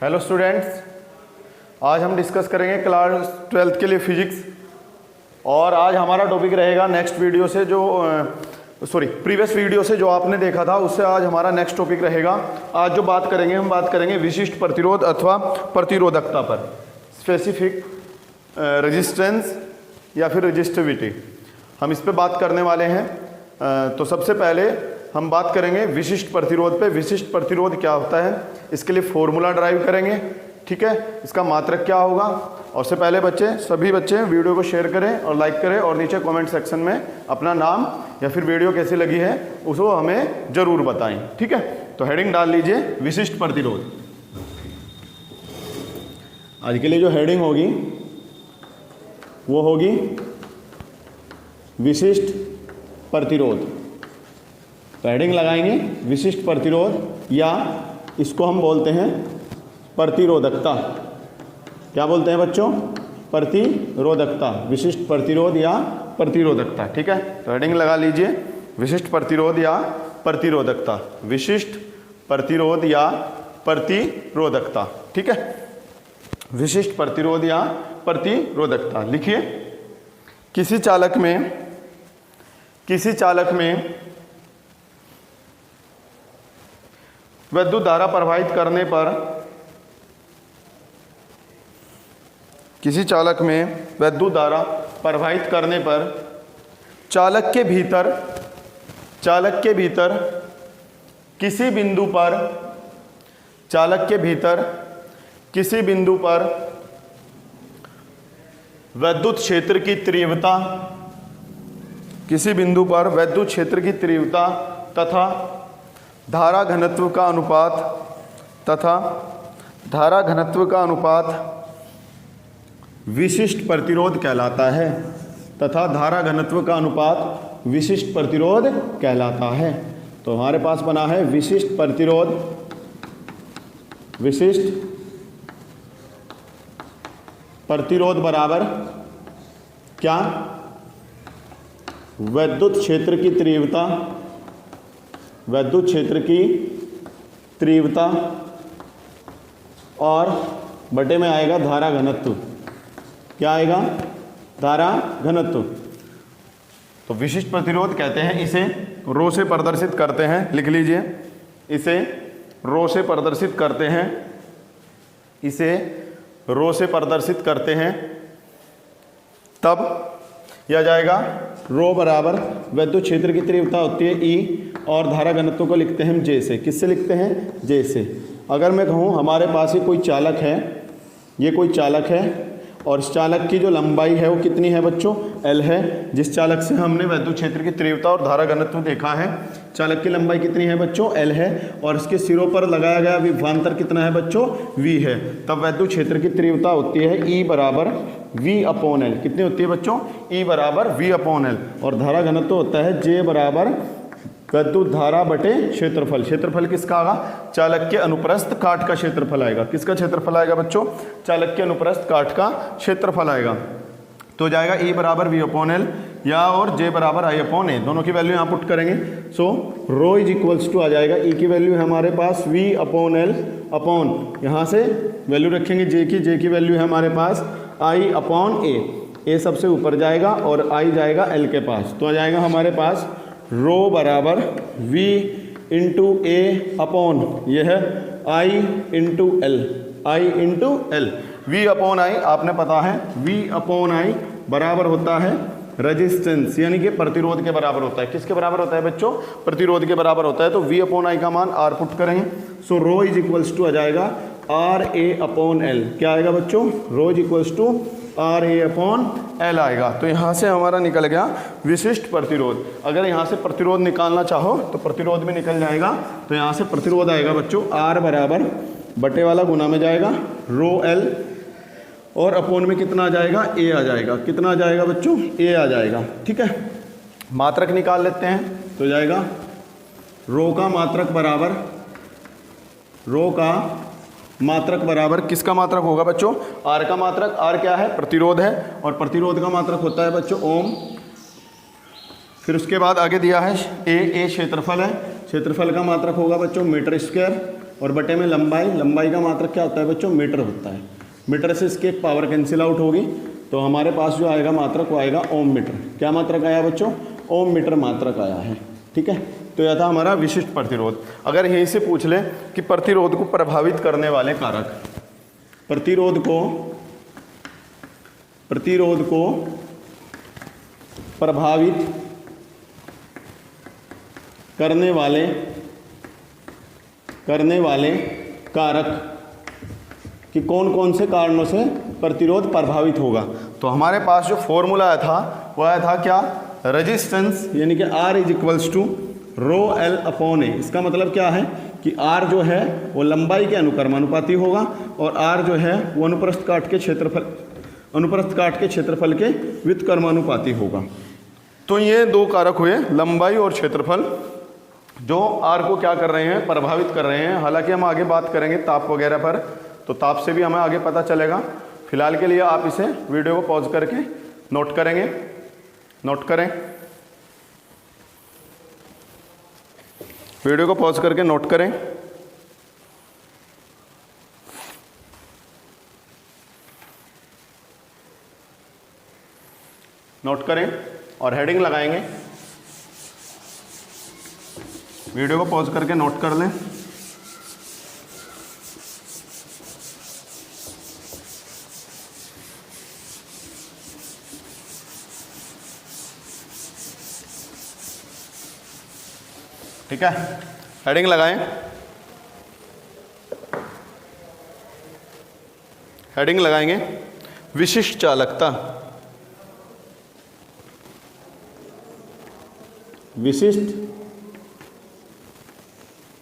Hello students, आज हम discuss करेंगे क्लास 12th के लिए फिजिक्स। और आज हमारा टॉपिक रहेगा नेक्स्ट वीडियो से जो प्रीवियस वीडियो से जो आपने देखा था उससे आज हमारा नेक्स्ट टॉपिक रहेगा। आज जो बात करेंगे हम बात करेंगे विशिष्ट प्रतिरोध अथवा प्रतिरोधकता पर, स्पेसिफिक रेजिस्टेंस या फिर रेजिस्टिविटी, हम इस पे बात करने वाले हैं। तो सबसे पहले हम बात करेंगे विशिष्ट प्रतिरोध पे। विशिष्ट प्रतिरोध क्या होता है, इसके लिए फॉर्मूला ड्राइव करेंगे, ठीक है। इसका मात्रक क्या होगा। और से पहले सभी बच्चे वीडियो को शेयर करें और लाइक करें और नीचे कमेंट सेक्शन में अपना नाम या फिर वीडियो कैसी लगी है उसको हमें ज़रूर बताएं, ठीक है। तो हेडिंग डाल लीजिए विशिष्ट प्रतिरोध। आज के लिए जो हेडिंग होगी वो होगी विशिष्ट प्रतिरोध। तो हेडिंग लगाएंगे विशिष्ट प्रतिरोध, या इसको हम बोलते हैं प्रतिरोधकता। क्या बोलते हैं बच्चों? प्रतिरोधकता, विशिष्ट प्रतिरोध या प्रतिरोधकता, ठीक है। तो हेडिंग लगा लीजिए विशिष्ट प्रतिरोध या प्रतिरोधकता, विशिष्ट प्रतिरोध या प्रतिरोधकता, ठीक है। विशिष्ट प्रतिरोध या प्रतिरोधकता लिखिए। किसी चालक में विद्युत धारा प्रवाहित करने पर, किसी चालक में विद्युत धारा प्रवाहित करने पर चालक के भीतर किसी बिंदु पर विद्युत क्षेत्र की तीव्रता, किसी बिंदु पर विद्युत क्षेत्र की तीव्रता तथा धारा घनत्व का अनुपात विशिष्ट प्रतिरोध कहलाता है, तथा धारा घनत्व का अनुपात विशिष्ट प्रतिरोध कहलाता है। तो हमारे पास बना है विशिष्ट प्रतिरोध, विशिष्ट प्रतिरोध बराबर क्या? विद्युत क्षेत्र की तीव्रता, विद्युत क्षेत्र की तीव्रता और बटे में आएगा धारा घनत्व। क्या आएगा? धारा घनत्व। तो विशिष्ट प्रतिरोध कहते हैं, इसे रो से प्रदर्शित करते हैं, लिख लीजिए, इसे रो से प्रदर्शित करते हैं, इसे रो से प्रदर्शित करते हैं। तब यह जाएगा रो बराबर विद्युत क्षेत्र की तीव्रता होती है ई, और धारा घनत्व को लिखते हैं हम जे से। किससे लिखते हैं? जे से। अगर मैं कहूँ हमारे पास ये कोई चालक है, ये कोई चालक है और इस चालक की जो लंबाई है वो कितनी है बच्चों? L है। जिस चालक से हमने विद्युत क्षेत्र की तीव्रता और धारा घनत्व देखा है, चालक की लंबाई कितनी है बच्चों? L है। और इसके सिरों पर लगाया गया विभवांतर कितना है बच्चों? V है। तब विद्युत क्षेत्र की तीव्रता होती है E बराबर V/L। कितनी होती है बच्चों? E बराबर V/L। और धारा घनत्व होता है J बराबर विद्युत धारा बटे क्षेत्रफल। क्षेत्रफल किसका आएगा? चालक के अनुप्रस्थ काट का क्षेत्रफल आएगा। किसका क्षेत्रफल आएगा बच्चों? चालक के अनुप्रस्थ काट का क्षेत्रफल आएगा। तो जाएगा E बराबर V/L या और J बराबर I/A, दोनों की वैल्यू यहाँ पुट करेंगे। सो रो इज इक्वल्स टू आ जाएगा, E की वैल्यू है हमारे पास V/L अपॉन, यहाँ से वैल्यू रखेंगे J की वैल्यू है हमारे पास I/A। A सबसे ऊपर जाएगा और I जाएगा L के पास। तो आ जाएगा हमारे पास रो बराबर V इंटू A अपॉन यह है I into L, I into L। V/I आपने पता है, V/I बराबर होता है रेजिस्टेंस, यानी कि प्रतिरोध के बराबर होता है। किसके बराबर होता है बच्चों? प्रतिरोध के बराबर होता है। तो V/I का मान R पुट करेंगे। सो रो इज इक्वल्स टू आ जाएगा RA/L। क्या आएगा बच्चों? रो इज इक्वल्स टू RA/L आएगा। तो यहाँ से हमारा निकल गया विशिष्ट प्रतिरोध। अगर यहाँ से प्रतिरोध निकालना चाहो तो प्रतिरोध में निकल जाएगा। तो यहाँ से प्रतिरोध आएगा बच्चों R बराबर बटे वाला गुना में जाएगा रो L, और अपोन में कितना आ जाएगा? A आ जाएगा। कितना आ जाएगा बच्चों? A आ जाएगा, ठीक है। मात्रक निकाल लेते हैं। तो जाएगा रो का मात्रक बराबर, रो का मात्रक बराबर किसका मात्रक होगा बच्चों? R का मात्रक। R क्या है? प्रतिरोध है, और प्रतिरोध का मात्रक होता है बच्चों ओम। फिर उसके बाद आगे दिया है ए क्षेत्रफल है, क्षेत्रफल का मात्रक होगा बच्चों मीटर स्क्वायर। और बटे में लंबाई, लंबाई का मात्रक क्या होता है बच्चों, मीटर होता है। मीटर से इसकी एक पावर कैंसिल आउट होगी, तो हमारे पास जो आएगा मात्रक वो आएगा ओम मीटर। क्या मात्रक आया बच्चों, ओम मीटर मात्रक आया है। ठीक है, तो यह था हमारा विशिष्ट प्रतिरोध। अगर यहीं से पूछ ले कि प्रतिरोध को प्रभावित करने वाले कारक, प्रतिरोध को प्रभावित करने वाले कारक कि कौन कौन से कारणों से प्रतिरोध प्रभावित होगा, तो हमारे पास जो फॉर्मूला आया था वो आया था क्या, रेजिस्टेंस, यानी कि R is equals to rho L upon A. इसका मतलब क्या है कि R जो है वो लंबाई के अनुक्रमानुपाती होगा और R जो है वो अनुप्रस्थ काट के क्षेत्रफल के व्युत्क्रमानुपाती होगा। तो ये दो कारक हुए, लंबाई और क्षेत्रफल, जो R को क्या कर रहे हैं, प्रभावित कर रहे हैं। हालांकि हम आगे बात करेंगे ताप वगैरह पर, तो ताप से भी हमें आगे पता चलेगा। फिलहाल के लिए आप इसे वीडियो को पॉज करके नोट करेंगे, नोट करें, वीडियो को पॉज करके नोट करें। नोट करें और हेडिंग लगाएंगे। वीडियो को पॉज करके नोट कर लें। ठीक है, हेडिंग लगाएं। हेडिंग लगाएंगे, विशिष्ट चालकता, विशिष्ट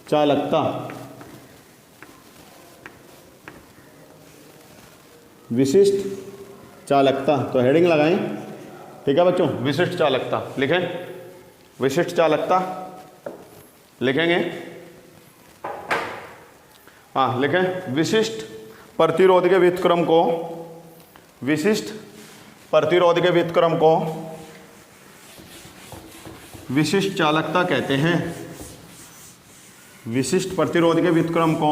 चालकता, विशिष्ट चालकता, तो हेडिंग लगाएं। ठीक है बच्चों, विशिष्ट चालकता लिखें, विशिष्ट चालकता लिखेंगे, हाँ लिखें। विशिष्ट प्रतिरोध के व्युत्क्रम को, विशिष्ट प्रतिरोध के व्युत्क्रम को विशिष्ट चालकता कहते हैं। विशिष्ट प्रतिरोध के व्युत्क्रम को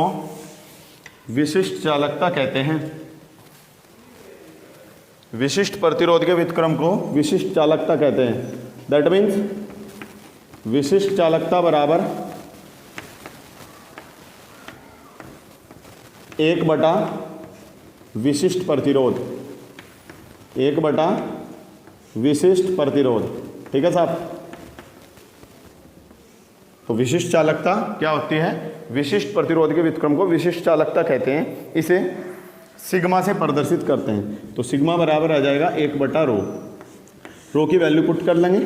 विशिष्ट चालकता कहते हैं। विशिष्ट प्रतिरोध के व्युत्क्रम को विशिष्ट चालकता कहते हैं। दैट मीन्स विशिष्ट चालकता बराबर 1/, विशिष्ट प्रतिरोध, 1/, विशिष्ट प्रतिरोध। ठीक है साहब, तो विशिष्ट चालकता क्या होती है, विशिष्ट प्रतिरोध के व्युत्क्रम को विशिष्ट चालकता कहते हैं। इसे सिग्मा से प्रदर्शित करते हैं। तो सिग्मा बराबर आ जाएगा 1/ρ। रो की वैल्यू पुट कर लेंगे,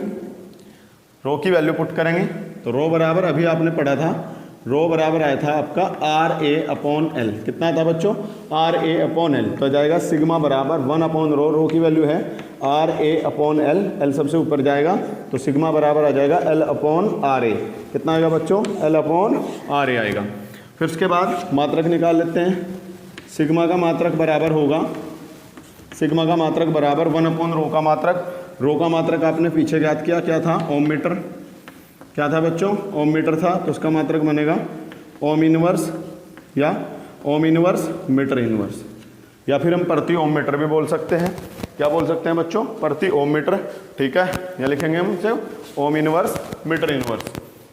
रो की वैल्यू पुट करेंगे तो रो बराबर, अभी आपने पढ़ा था, रो बराबर आया था आपका RA/L। कितना था बच्चों, RA/L। तो जाएगा सिग्मा बराबर 1/ρ। रो की वैल्यू है RA/L, L सबसे ऊपर जाएगा तो सिग्मा बराबर आ जाएगा L/RA। कितना आएगा बच्चों, L/RA आएगा। फिर उसके बाद मात्रक निकाल लेते हैं। सिग्मा का मात्रक बराबर होगा, सिग्मा का मात्रक बराबर 1/ρ का मात्रक। रो का मात्रक आपने पीछे ज्ञात किया, क्या था, ओम मीटर। क्या था बच्चों, ओम मीटर था, तो उसका मात्रक बनेगा ओम इनवर्स या ओम इनवर्स मीटर इनवर्स, या फिर हम प्रति ओम मीटर भी बोल सकते हैं। क्या बोल सकते हैं बच्चों, प्रति ओम मीटर। ठीक है, यहाँ लिखेंगे हम सिर्फ ओम इनवर्स मीटर इनवर्स।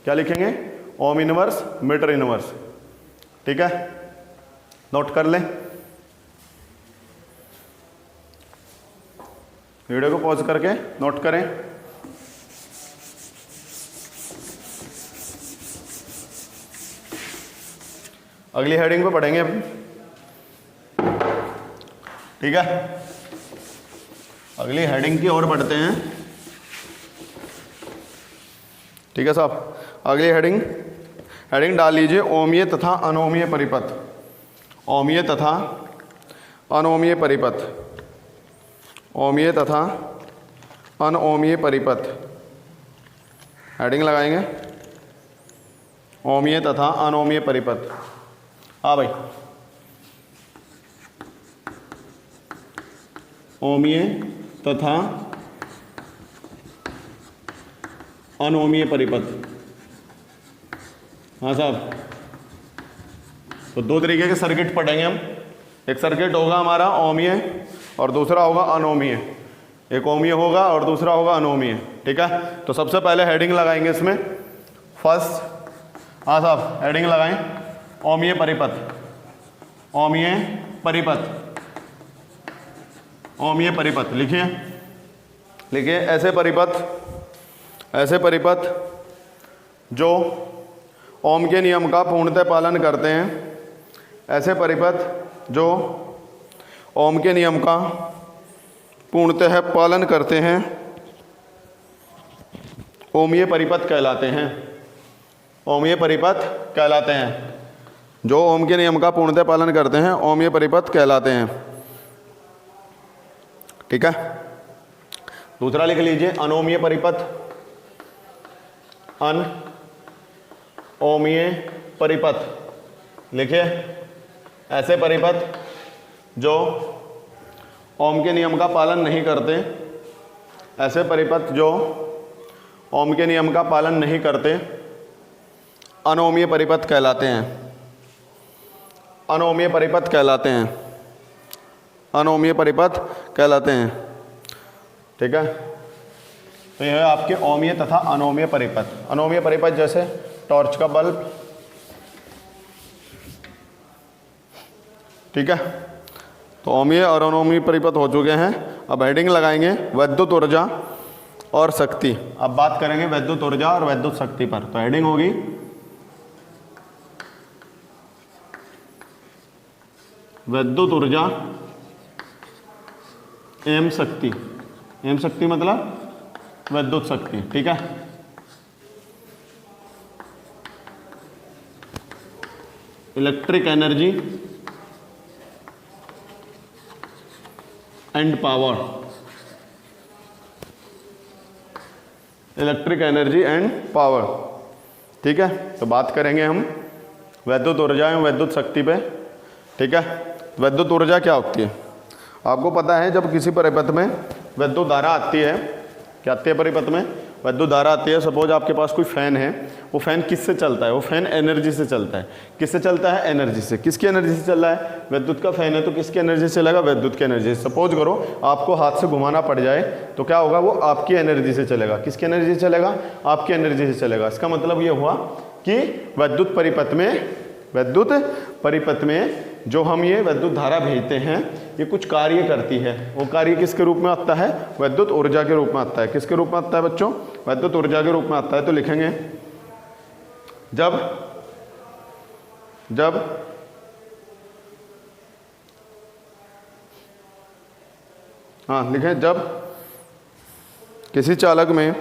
क्या लिखेंगे, ओम इनवर्स मीटर इनवर्स। ठीक है, नोट कर लें। वीडियो को पॉज करके नोट करें। अगली हेडिंग पे पढ़ेंगे अभी। ठीक है, अगली हेडिंग की ओर बढ़ते हैं। ठीक है साहब, अगली हेडिंग डाल लीजिए, ओमीय तथा अनोमीय परिपथ। ओमीय तथा अनोमीय परिपथ, ओमीय तथा अनओमीय परिपथ। हेडिंग लगाएंगे, ओमीय तथा अनोमीय परिपथ। हाँ भाई, ओमीय तथा अनोमीय परिपथ। हाँ साहब, तो दो तरीके के सर्किट पढ़ेंगे हम। एक सर्किट होगा हमारा ओमीय और दूसरा होगा अनोमीय। एक ओमीय होगा और दूसरा होगा अनोमीय, ठीक है। तो सबसे पहले हेडिंग लगाएंगे इसमें फर्स्ट, हाँ साहब हेडिंग लगाएं, ओमीय परिपथ, ओमीय परिपथ, ओमीय परिपथ लिखिए, लिखिए ऐसे परिपथ जो ओम के नियम का पूर्णतः पालन करते हैं, ऐसे परिपथ जो ओम के नियम का पूर्णतः पालन करते हैं ओमीय परिपथ कहलाते हैं। ओमीय परिपथ कहलाते हैं। जो ओम के नियम का पूर्णतः पालन करते हैं ओमीय परिपथ कहलाते हैं, ठीक है। दूसरा लिख लीजिए अनोमीय परिपथ, अनओमीय परिपथ लिखिए, ऐसे परिपथ जो ओम के नियम का पालन नहीं करते, ऐसे परिपथ जो ओम के नियम का पालन नहीं करते अनोमीय परिपथ कहलाते हैं। अनोमीय परिपथ कहलाते हैं, अनोमीय परिपथ कहलाते हैं, ठीक है। तो यह है आपके ओमीय तथा अनोमीय परिपथ। अनोमीय परिपथ जैसे टॉर्च का बल्ब, ठीक है। तो ओमीय और अनोमीय परिपथ हो चुके हैं। अब हेडिंग लगाएंगे वैद्युत ऊर्जा और शक्ति। अब बात करेंगे वैद्युत ऊर्जा और वैद्युत शक्ति पर। तो हेडिंग होगी वैद्युत ऊर्जा एवं शक्ति। एवं शक्ति मतलब वैद्युत शक्ति, ठीक है। Electric energy and power, electric energy and power, ठीक है। तो बात करेंगे हम वैद्युत ऊर्जा एवं वैद्युत शक्ति पे, ठीक है। वैद्युत ऊर्जा क्या होती है? आपको पता है जब किसी परिपथ में वैद्युत धारा आती है, क्या आती है परिपथ में? वैद्युत धारा आती है। सपोज आपके पास कोई फैन है, वो फैन किससे चलता है? वो फैन एनर्जी से चलता है। किससे चलता है? एनर्जी से। किसकी एनर्जी से चल रहा है? विद्युत का फैन है तो किसकी एनर्जी से चलेगा? विद्युत की एनर्जी से। सपोज करो आपको हाथ से घुमाना पड़ जाए तो क्या होगा? वो आपकी एनर्जी से चलेगा। किसकी एनर्जी से चलेगा? आपकी एनर्जी से चलेगा। इसका मतलब ये हुआ कि विद्युत परिपथ में जो हम ये विद्युत धारा भेजते हैं ये कुछ कार्य करती है। वो कार्य किसके रूप में आता है? विद्युत ऊर्जा के रूप में आता है। किसके रूप में आता है बच्चों? विद्युत ऊर्जा के रूप में आता है। तो लिखेंगे जब हाँ लिखें, जब किसी चालक में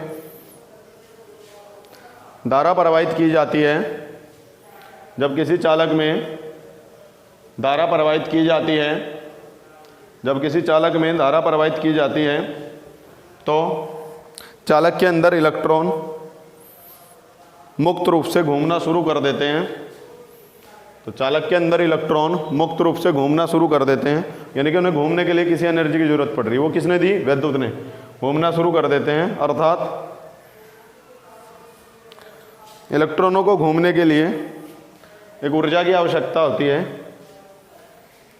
धारा प्रवाहित की जाती है, जब किसी चालक में धारा प्रवाहित की जाती है, जब किसी चालक में धारा प्रवाहित की जाती है तो चालक के अंदर इलेक्ट्रॉन मुक्त रूप से घूमना शुरू कर देते हैं। तो चालक के अंदर इलेक्ट्रॉन मुक्त रूप से घूमना शुरू कर देते हैं, यानी कि उन्हें घूमने के लिए किसी एनर्जी की जरूरत पड़ रही है। वो किसने दी? विद्युत ने। घूमना शुरू कर देते हैं, अर्थात इलेक्ट्रॉनों को घूमने के लिए एक ऊर्जा की आवश्यकता होती है।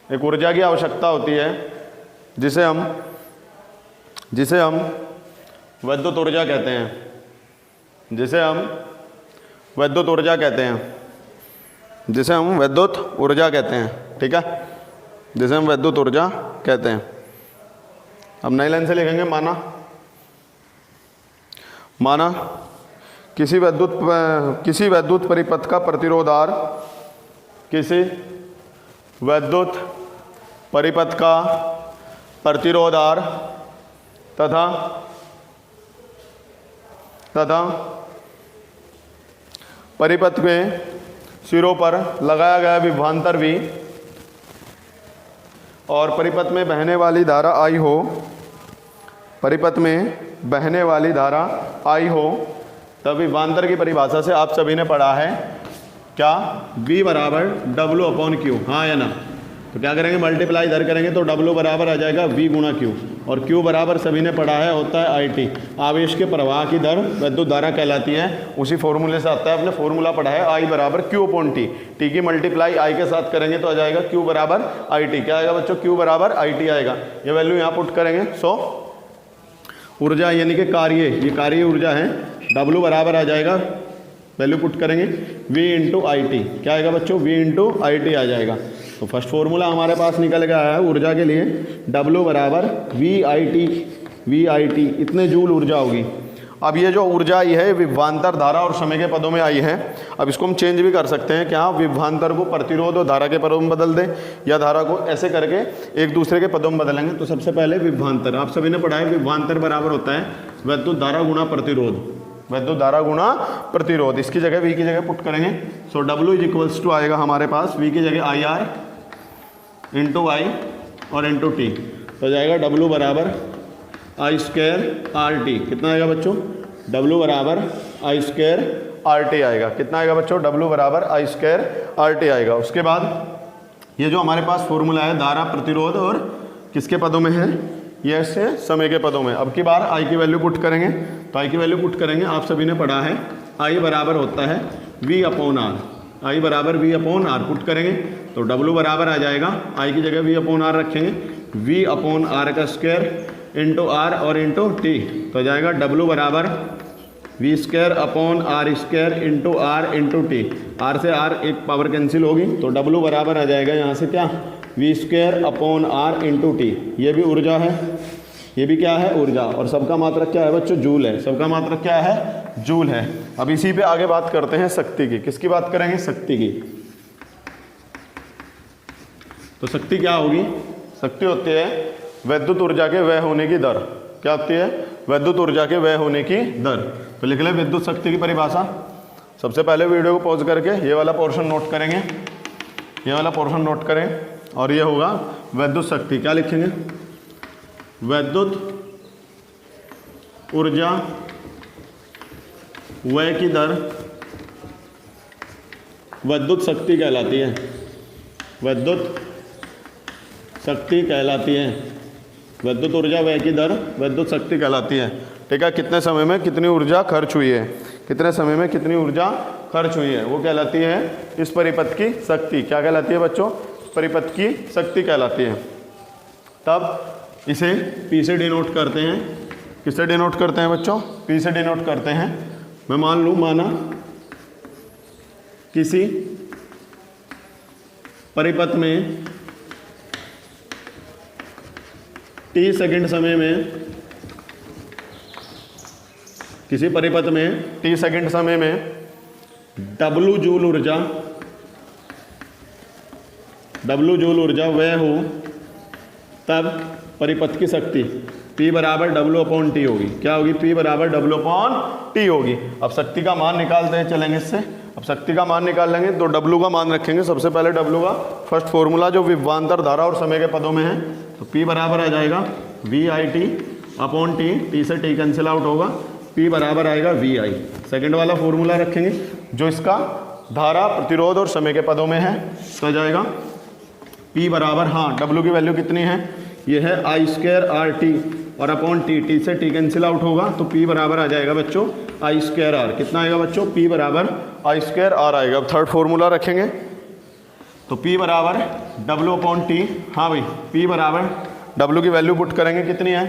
एक ऊर्जा की आवश्यकता होती है जिसे हम विद्युत ऊर्जा कहते हैं, जिसे हम विद्युत ऊर्जा कहते हैं, जिसे हम विद्युत ऊर्जा कहते हैं, ठीक है, जिसे हम विद्युत ऊर्जा कहते हैं। अब नई लाइन से लिखेंगे माना किसी विद्युत परिपथ का प्रतिरोध R, किसी विद्युत परिपथ का प्रतिरोध R तथा परिपथ में सिरों पर लगाया गया विभवांतर V और परिपथ में बहने वाली धारा I हो, परिपथ में बहने वाली धारा I हो, तब विभवांतर की परिभाषा से आप सभी ने पढ़ा है क्या? V बराबर W/Q, हाँ या ना? तो क्या करेंगे, मल्टीप्लाई इधर करेंगे तो W बराबर आ जाएगा V गुणा Q, और Q बराबर सभी ने पढ़ा है होता है IT, आवेश के प्रवाह की दर विद्युत धारा कहलाती है। उसी फॉर्मूले से आता है, आपने फॉर्मूला पढ़ा है I बराबर Q अपॉन T, T की मल्टीप्लाई I के साथ करेंगे तो आ जाएगा Q बराबर IT। क्या आएगा बच्चों, Q बराबर IT आएगा। ये वैल्यू यहाँ पुट करेंगे। सो ऊर्जा यानी कि कार्य, ये कार्य ऊर्जा है, W बराबर आ जाएगा, वैल्यू पुट करेंगे V इंटू आई टी। क्या आएगा बच्चों, V इंटू आई टी आ जाएगा। तो फर्स्ट फॉर्मूला हमारे पास निकल गया है ऊर्जा के लिए, W बराबर वी आई टी, इतने जूल ऊर्जा होगी। अब ये जो ऊर्जा आई है विभवांतर धारा और समय के पदों में आई है। अब इसको हम चेंज भी कर सकते हैं, क्या विभवांतर को प्रतिरोध और धारा के पदों में बदल दें, या धारा को ऐसे करके एक दूसरे के पदों में बदलेंगे। तो सबसे पहले विभवांतर, आप सभी ने पढ़ा है विभवांतर बराबर होता है विद्युत धारा गुणा प्रतिरोध, विद्युत धारा गुणा प्रतिरोध। इसकी जगह V की जगह पुट करेंगे। सो W इज इक्वल्स टू आएगा हमारे पास V की जगह IR इंटू I और इंटू T, तो जाएगा W बराबर I स्क्वायर RT। कितना आएगा बच्चों, W बराबर I स्क्वायर RT आएगा। कितना आएगा बच्चों, W बराबर I स्क्वायर RT आएगा। उसके बाद ये जो हमारे पास फॉर्मूला है धारा प्रतिरोध और किसके पदों में है, ये ऐसे समय के पदों में। अब की बार I की वैल्यू पुट करेंगे, तो I की वैल्यू पुट करेंगे, आप सभी ने पढ़ा है I बराबर होता है V अपॉन R, I बराबर V अपॉन R पुट करेंगे तो W बराबर आ जाएगा, I की जगह V अपॉन R रखेंगे, V अपॉन R का स्क्वायर इंटू R और इंटू T, तो जाएगा W बराबर V square upon R square into R into T। R से R एक पावर कैंसिल होगी, तो W बराबर आ जाएगा यहाँ से क्या, V square upon R into T। ये भी ऊर्जा है, ये भी क्या है, ऊर्जा, और सबका मात्रक क्या है बच्चों, जूल है। सबका मात्रक क्या है, जूल है। अब इसी पे आगे बात करते हैं शक्ति की। किसकी बात करेंगे, शक्ति की। तो शक्ति क्या होगी, शक्ति होती है वैद्युत ऊर्जा के व्यय होने की दर। क्या होती है, वैद्युत ऊर्जा के व्यय होने की दर। तो लिख ले विद्युत शक्ति की परिभाषा। सबसे पहले वीडियो को पॉज करके ये वाला पोर्शन नोट करेंगे, ये वाला पोर्शन नोट करें, और ये होगा वैद्युत शक्ति। क्या लिखेंगे, वैद्युत ऊर्जा व्यय की दर विद्युत शक्ति कहलाती है, विद्युत शक्ति कहलाती है। विद्युत ऊर्जा व्यय की दर विद्युत शक्ति कहलाती है। ठीक है, कितने समय में कितनी ऊर्जा खर्च हुई है, कितने समय में कितनी ऊर्जा खर्च हुई है, वो कहलाती है इस परिपथ की शक्ति। क्या कहलाती है बच्चों, परिपथ की शक्ति कहलाती है। तब इसे P से डिनोट करते हैं। किससे डिनोट करते हैं बच्चों, P से डिनोट करते हैं। मैं मान लूँ, माना किसी परिपथ में T सेकंड समय में, किसी परिपथ में T सेकंड समय में W जूल ऊर्जा व्यय हो, तब परिपथ की शक्ति P बराबर W अपॉन T होगी। क्या होगी, P बराबर W अपॉन T होगी। अब शक्ति का मान निकालते हैं, चलेंगे इससे। अब शक्ति का मान निकाल लेंगे तो W का मान रखेंगे। सबसे पहले W का फर्स्ट फॉर्मूला जो विभवांतर धारा और समय के पदों में है, तो P बराबर आ जाएगा VIT अपॉन T, T से T कैंसिल आउट होगा, P बराबर आएगा VI। सेकेंड वाला फॉर्मूला रखेंगे जो इसका धारा प्रतिरोध और समय के पदों में है, तो आ जाएगा P बराबर, हाँ W की वैल्यू कितनी है, ये है I स्क्वायर RT और अपॉन T, T से T कैंसिल आउट होगा, तो P बराबर आ जाएगा बच्चों I स्क्वायर R। कितना आएगा बच्चों, P बराबर I स्क्वायर R आएगा। अब थर्ड फॉर्मूला रखेंगे तो P बराबर W अपॉन T, हाँ भाई P बराबर W की वैल्यू पुट करेंगे, कितनी है,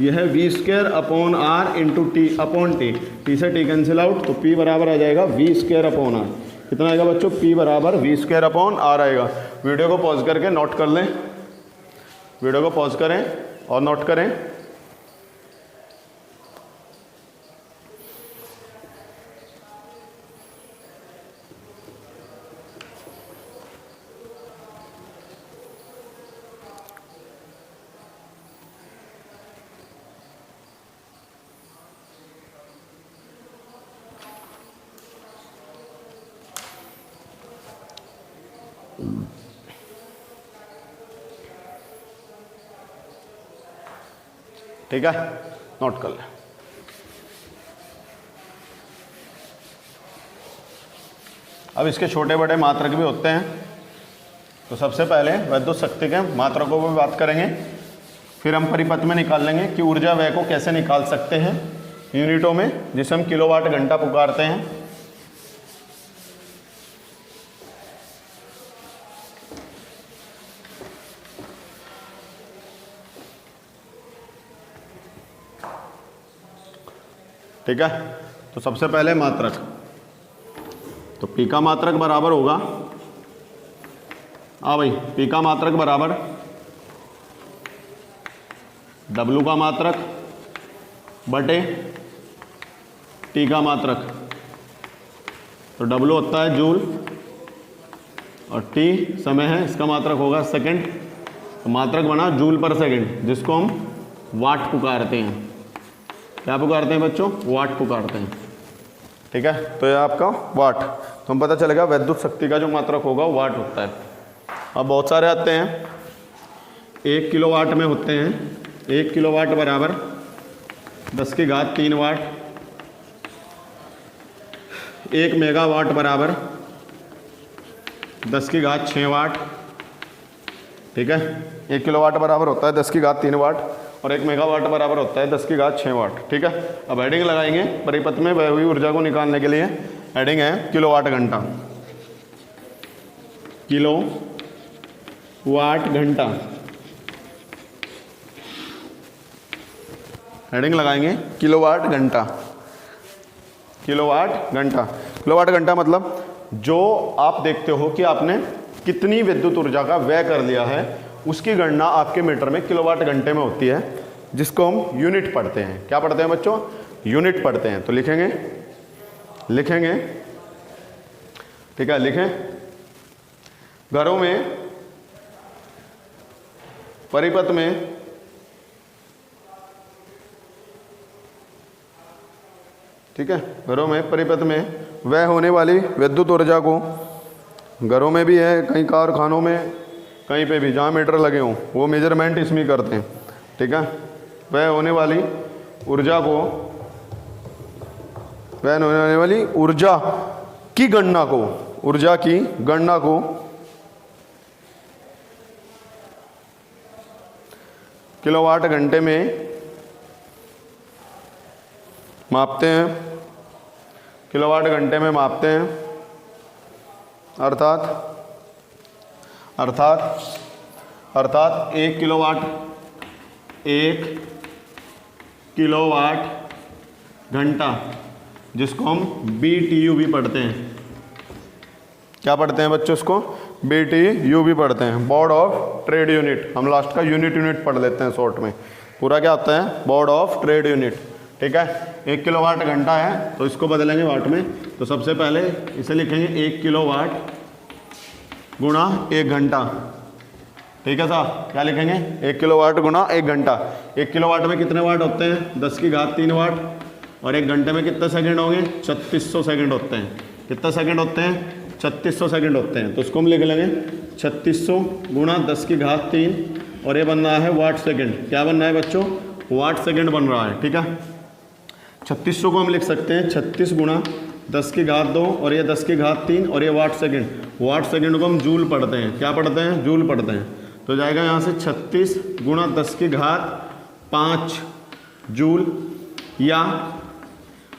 यह है V square upon R into T upon T, T से T कैंसिल आउट, तो P बराबर आ जाएगा V स्क्वायर अपॉन R। कितना आएगा बच्चों, P बराबर V स्क्वायर अपॉन R आएगा। वीडियो को पॉज करके नोट कर लें, वीडियो को पॉज करें और नोट करें। ठीक है, नोट कर लें। अब इसके छोटे बड़े मात्रक भी होते हैं, तो सबसे पहले विद्युत शक्ति के मात्रकों पर बात करेंगे, फिर हम परिपथ में निकाल लेंगे कि ऊर्जा व्यय को कैसे निकाल सकते हैं यूनिटों में, जिसे हम किलोवाट घंटा पुकारते हैं। ठीक है, तो सबसे पहले मात्रक, तो पी का मात्रक बराबर होगा, भाई पी का मात्रक बराबर डब्लू का मात्रक बटे टी का मात्रक। तो डब्लू होता है जूल और टी समय है, इसका मात्रक होगा सेकंड। तो मात्रक बना जूल पर सेकंड, जिसको हम वाट पुकारते हैं। क्या पुकारते हैं बच्चों? वाट पुकारते हैं। ठीक है, तो ये आपका वाट, तो हम पता चलेगा विद्युत शक्ति का जो मात्रक होगा वो वाट होता है। अब बहुत सारे आते हैं, 1 किलोवाट में होते हैं। 1 किलोवाट बराबर 10 की घात 3 वाट। 1 मेगावाट बराबर 10 की घात 6 वाट। ठीक है, 1 किलोवाट बराबर होता है 10 की घात 3 वाट और 1 मेगावाट बराबर होता है 10 की घात 6 वाट। ठीक है, अब हेडिंग लगाएंगे परिपथ में वह हुई ऊर्जा को निकालने के लिए। हेडिंग है किलोवाट घंटा, किलो वाट घंटा। हेडिंग लगाएंगे किलोवाट घंटा। किलोवाट घंटा, किलोवाट घंटा मतलब जो आप देखते हो कि आपने कितनी विद्युत ऊर्जा का व्यय कर लिया है, उसकी गणना आपके मीटर में किलोवाट घंटे में होती है, जिसको हम यूनिट पढ़ते हैं। क्या पढ़ते हैं बच्चों? यूनिट पढ़ते हैं। तो लिखेंगे, ठीक है, लिखें घरों में परिपथ में ठीक है, घरों में परिपथ में व्यय होने वाली विद्युत ऊर्जा को, घरों में भी है, कहीं कारखानों में, कहीं पे भी जहाँ मीटर लगे हों वो मेजरमेंट इसमें करते हैं। ठीक है, व्यय होने वाली ऊर्जा को, व्यय होने वाली ऊर्जा की गणना को, ऊर्जा की गणना को किलोवाट घंटे में मापते हैं। किलोवाट घंटे में मापते हैं, अर्थात 1 किलोवाट घंटा, जिसको हम BTU भी पढ़ते हैं। क्या पढ़ते हैं बच्चों? उसको BTU भी पढ़ते हैं, बोर्ड ऑफ ट्रेड यूनिट। हम लास्ट का यूनिट पढ़ लेते हैं शॉर्ट में। पूरा क्या होता है? Board of trade unit. ठीक है, 1 किलोवाट घंटा है तो इसको बदलेंगे वाट में। तो सबसे पहले इसे लिखेंगे 1 किलोवाट गुणा 1 घंटा। ठीक है साहब, क्या लिखेंगे? 1 किलोवाट गुणा 1 घंटा। 1 किलोवाट में कितने वाट होते हैं? 10 की घात 3 वाट। और 1 घंटे में कितने सेकंड होंगे? 3600 सेकंड होते हैं। कितने सेकंड होते हैं? 3600 सेकंड होते हैं। तो उसको हम लिख लेंगे 3600 गुणा 10 की घात 3 और ये बन रहा है वाट सेकंड। क्या बन रहा है बच्चों? वाट सेकंड बन रहा है। ठीक है, 3600 को हम लिख सकते हैं 36 गुणा 10 की घात 2 और ये 10 की घात 3 और ये वाट सेकंड। वाट सेकंड को हम जूल पढ़ते हैं। क्या पढ़ते हैं? जूल पढ़ते हैं। तो जाएगा यहाँ से 36 गुणा 10 की घात 5 जूल। या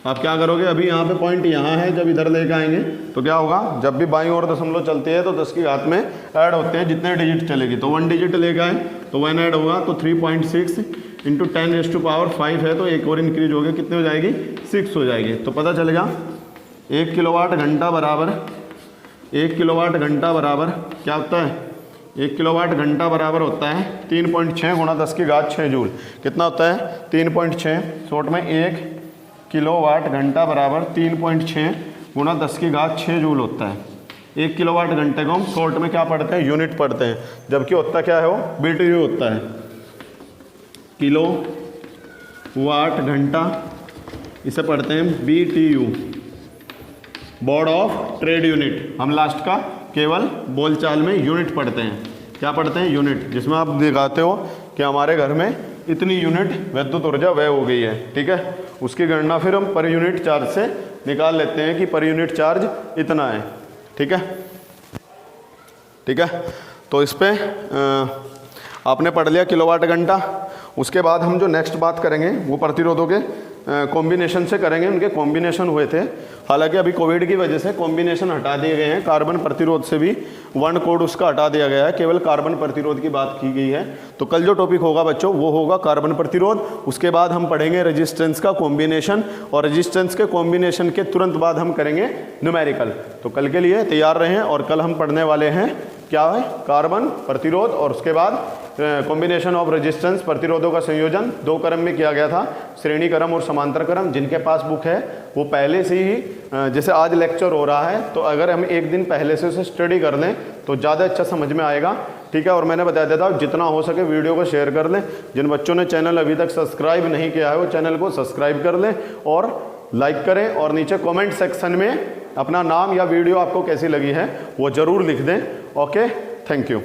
आप क्या करोगे? अभी यहाँ पे पॉइंट यहाँ है, जब इधर लेकर आएंगे तो क्या होगा? जब भी बाईं ओर दशमलव चलती है तो 10 की घात में ऐड होते हैं, जितने डिजिट चलेगी। तो 1 डिजिट लेकर आए तो 1 ऐड होगा, तो 3.6 इंटू 10⁵ है, तो एक और इंक्रीज हो गया, कितने हो जाएगी? 6 हो जाएगी। तो पता चलेगा 1 किलोवाट घंटा बराबर, 1 किलोवाट घंटा बराबर क्या होता है? 1 किलोवाट घंटा बराबर होता है 3.6 गुणा 10 की घात 6 जूल। कितना होता है? 3.6। शॉर्ट में 1 किलोवाट घंटा बराबर 3.6 गुणा 10 की घात 6 जूल होता है। 1 किलोवाट घंटे को हम शॉर्ट में क्या पढ़ते हैं? यूनिट पढ़ते हैं, जबकि होता क्या है? वो BTU होता है, किलो वाट घंटा। इसे पढ़ते हैं BTU, board of trade unit. हम लास्ट का केवल बोलचाल में यूनिट पढ़ते हैं। क्या पढ़ते हैं? यूनिट, जिसमें आप दिखाते हो कि हमारे घर में इतनी यूनिट विद्युत ऊर्जा व्यय हो गई है। ठीक है, उसकी गणना फिर हम पर यूनिट चार्ज से निकाल लेते हैं कि पर यूनिट चार्ज इतना है। ठीक है, ठीक है। तो इस पर आपने पढ़ लिया किलोवाट घंटा। उसके बाद हम जो नेक्स्ट बात करेंगे वो प्रतिरोधों के कॉम्बिनेशन से करेंगे। उनके कॉम्बिनेशन हुए थे, हालांकि अभी कोविड की वजह से कॉम्बिनेशन हटा दिए गए हैं। कार्बन प्रतिरोध से भी वर्ण कोड उसका हटा दिया गया है, केवल कार्बन प्रतिरोध की बात की गई है। तो कल जो टॉपिक होगा बच्चों वो होगा कार्बन प्रतिरोध। उसके बाद हम पढ़ेंगे रेजिस्टेंस का कॉम्बिनेशन, और रेजिस्टेंस के कॉम्बिनेशन के तुरंत बाद हम करेंगे न्यूमेरिकल। तो कल के लिए तैयार रहें। और कल हम पढ़ने वाले हैं क्या है, कार्बन प्रतिरोध, और उसके बाद कॉम्बिनेशन ऑफ रेजिस्टेंस, प्रतिरोधों का संयोजन। 2 क्रम में किया गया था, श्रेणी क्रम और समांतर क्रम। जिनके पास बुक है वो पहले से ही, जैसे आज लेक्चर हो रहा है तो अगर हम एक दिन पहले से उसे स्टडी कर लें तो ज़्यादा अच्छा समझ में आएगा, ठीक है। और मैंने बता देता हूँ जितना हो सके वीडियो को शेयर कर लें। जिन बच्चों ने चैनल अभी तक सब्सक्राइब नहीं किया है वो चैनल को सब्सक्राइब कर लें और लाइक करें, और नीचे कमेंट सेक्शन में अपना नाम या वीडियो आपको कैसी लगी है वो ज़रूर लिख दें। Okay, thank you.